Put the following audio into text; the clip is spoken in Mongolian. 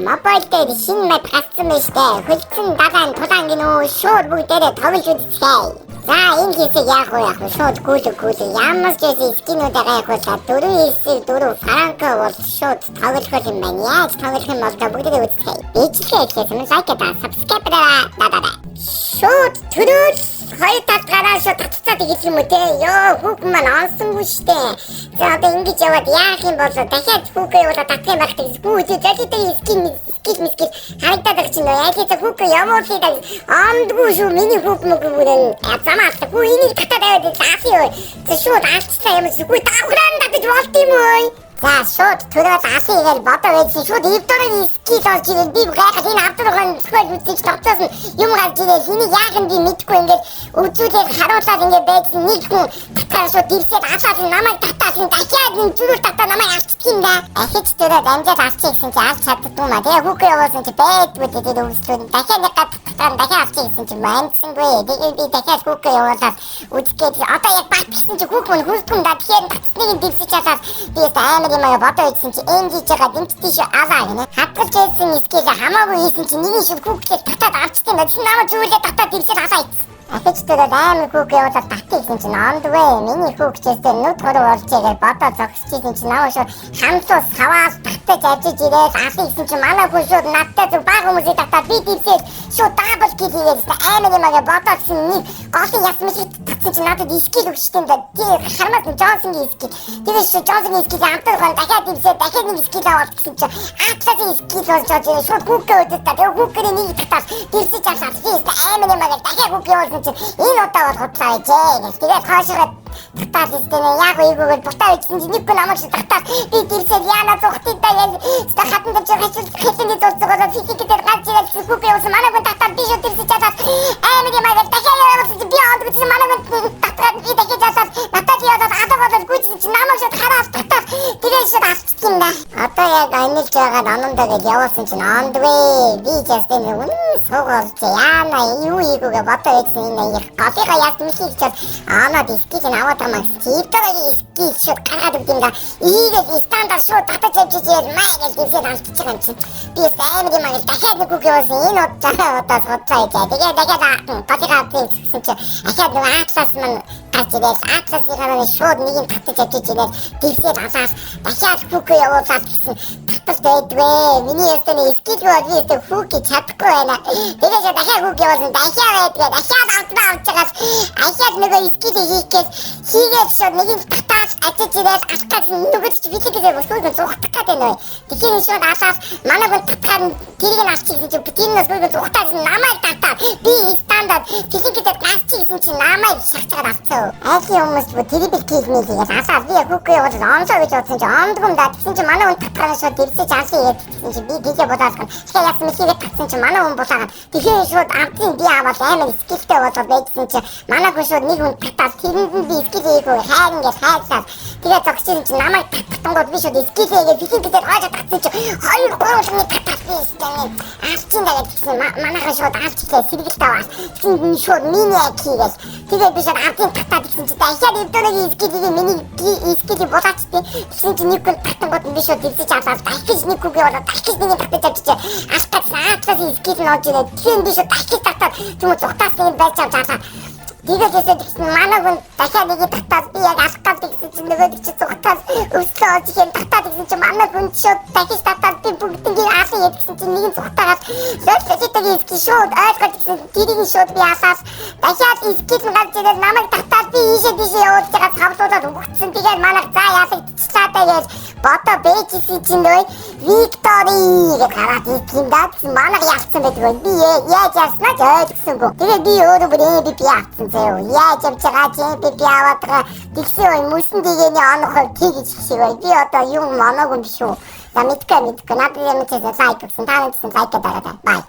Mobile дээр шинэ мап гарсан байна штэ. Хөлтсөн далайн тулаангийн шууд бүгдээрээ тоглож үзчихье. За энэ хэсэг яг уу шууд гүйлэг ямар ч байсан скинүүдээ гайхуулаад 4 франко бол шууд тоглох юм байна. Яаж тоглох юм бол бүгдээ үзчихье. Бичлээ гэсэн лайкаа subscribe-аа шууд түрүүл хоёр талгаараа шууд татцаад гэж юм уу те. Йоо хүүк маань онсонгүй штэ. За одоо ингэж яваад яах юм бол дахиад хүүкээ явуулаад татах юм байх гэж гүйж залитай скин харагдаад байгаа чинь яг л хүүк явуулъя да. Амдгүй шүү миний хүүк мөгөөрэн замаалтгүй энийг татаад аваад заасан юу. За шууд алцлаа юм шиг үгүй давхраа татаж болт юм уу. За шууд түрээд асыг л бодоо байсан шууд эвдөрийн скил олж ирэл би гайхаад энэ авдрагын зөвхөн үзэж тавцаас юм гарч ирэл энийг яг нь би мэдгүй ингээд үзүүлээд харуулаад ингээд байсан нэг хүн татаа шууд дивсээд асаад намайг татаасан дахиад нэг зүрх татаа намайг авчихсан юм да. Ахиж түрээд амжаад авчих гэсэн чи авч чаддгүй маа тэгээ хүүхээ явуулсан чи байтгүй тэгээд өгслөө дахиад нэг татаа дахиад авчих гэсэн чи манцсангүй тэгээд би дахиад хүүхээ явуулаад үзгээд одоо яг батчихсан чи хүүхэн хөртгөн да тэгэхээр татсныг дивсэж чадаад би ямар бодоо идсэн чи энжижгаа дэмжтий шүү алаа гэнэ. Хатгалж ийсэн скил хамаагүй ийсэн чи нэг шиг хүүхдээ татаад авчихсан да. Чи намайг зүйлээ татаад дэмжиж асаа ийсэн. Ахиж түрээд амар хүүгээ явуулаад татчихсан чинь ондгүй миний хүүгчээсээ нүд хоруу олжээгээр бодоо зогсчихсэн чинь намайг шууд хамсуус хаваас татаж авчиж ирээд асуусан чинь манай хүн шууд надтай зүг баг хүмүүсийг татаад би дэмжиж шууд дабл кил хийгээд амар юмаа бодоодсэн нэг голын ясмыг татсан чинь надад скил өгчтэй да. Тэр хармаас нь Джонсонгийн скил. Тэр шүү Джонсонгийн скил амтархан дахиад дэмжиж дахиад нэг скил аваад гэсэн чинь атласын скил болж байгаа шууд хүүгээ өдөд та. Тэр хүүгээ нэг татаад дэмжиж асаад хийсэн амар юмаа дахиад хүүгээ энэ удаа бол худлаа ээжээ. Тэгээд хаашаад татаад истэнэ яг үйгүүгээр бутаа ичсэн чинь нэг хүн намайг татаад би дэрсэл яана зүхтийдээ яг хатан дээр хэсэний дуусгаа физикээр гарч ирэл хүүгээ уусан манай хүн татаад би шууд дэрсэж чадаад амар юм аа дахиад явуулсан би онд гэж манай хүн татаад би дахиад жасаад надад яваад адагад гүйцэн чинь намайг шууд хараад татаад тэгээд шууд авчихсан да. Одоо яг анилж байгаа анандаа гэж явуулсан чинь ондгүй би жасын хүн суугалж яана юу ийгүүгээ бодоо ичсэн энэ кофега яасан мисийг чад ана дискийг аваад хамаа чиптэгийн скил шууд гаргаад өгдөм да. Ийгээд стандарт шууд татаж авчиж маяг гэж дэмжиж авчиж байгаа юм чинь би амар юм аа дахиад нэг үг явуулсан энэ удаас хоцоо ичээ тэгээд дахиад кофега авчихсан чинь ахаад нэг атлас маань гарч ирэл атласыг хараа шууд нэг юм татаж авчиж ирэл дэмжиж аваад дахиад хүүгээ явуулаад гэсэн татаж байдвэ миний ястаны скил бол би өстө хүүгээ чадахгүй байна. Тэгээд дахиад хүүгээ явуулсан дахиад байдвэ дахиад авчираад ахаад нөгөө скил хийгээд шууд нэг юм татаж авчиж ирэл алхаад нөгөө чи физикээр бүсгүй зугтах гэдэг нөө. Тэгэхээр шууд алаад манай хүн татгаар тэрийг нь авчихсан чи битинээс бүсгүй зугтаад намайг татаа би стандарт физикээр авчихсан чи намайг шахацаад авцгаа. Айхи хүмүүс бо тэрийг хийхнийгээд алаад би хүүгээ явуулсан онцоо гэж бодсон чи ондгом да гэсэн чи манай хүн татгаар шууд дэрсэж авсан гэсэн чи би дэгэ бодоосгон тэгэхээр яасан мисийгээ татсан чи манай хүн булаагаад тэгэхээр шууд амтын би аваад амар скилтэй болоод байжсэн чи манай хүн шууд нэг хүн татаад тэрэнд нь би скилээгүй хайрангаас хайрсаад тэгээд зогсчихсан чи намайг татангууд би шууд скилээгээ физикээр хааж татсан чи 2-3 хүний татаад би стэнэ авчин даа гэсэн манайхан шууд авчихлаа сэргэлт аваад гэсэн шууд миний хийгээл тэгээд би шууд амтын татаад гэсэн чи дахиад эвдөрийн скилийг миний скилийг булаачтээ гэсэн чи нэг хүн татангууд би шууд дивсэж аваад дахиж нэг хүүгээ болоод дахиж нэг татаж авчиж алхаж саатлаас скил нь олж ирээд тийм би шууд дахиж татаад түм зүхтаас нэг байж аваад тэгээд гэсэн манай хүн дахиад нэг татаад би яг алхаад гэсэн чинь нөгөө чи зүхтаас өслөө олж ихэн татаад гэсэн чинь манай хүн шууд дахиж татаад би бүгднийг аалаа гэсэн чинь нэг зүхтаагаад зөвхөн скил шууд ойлгож гэсэн тэрийг шууд би асаас дахиад скил нь гарч ирээд намайг татаад би ийшээ явуулж байгаа цавлуулаад өгсөн тэгээд манай за яалагдчихлаа гэж бото бэжсэн чинь нөө Виктори гэж хараад ирсэн даа манай яалцсан байдаг би яаж яаснаа ч ойлгосонгүй тэгээд би өөрөө бүр би яатсан яаж явж байгаа чи би аваад тэгсэн мөсөн дэгэний онохол тэгж шиг бай би одоо юм моноогүй биш үү за мэдгүй надад юм чи лайк гэсэн та нэгсэн лайк дараад бай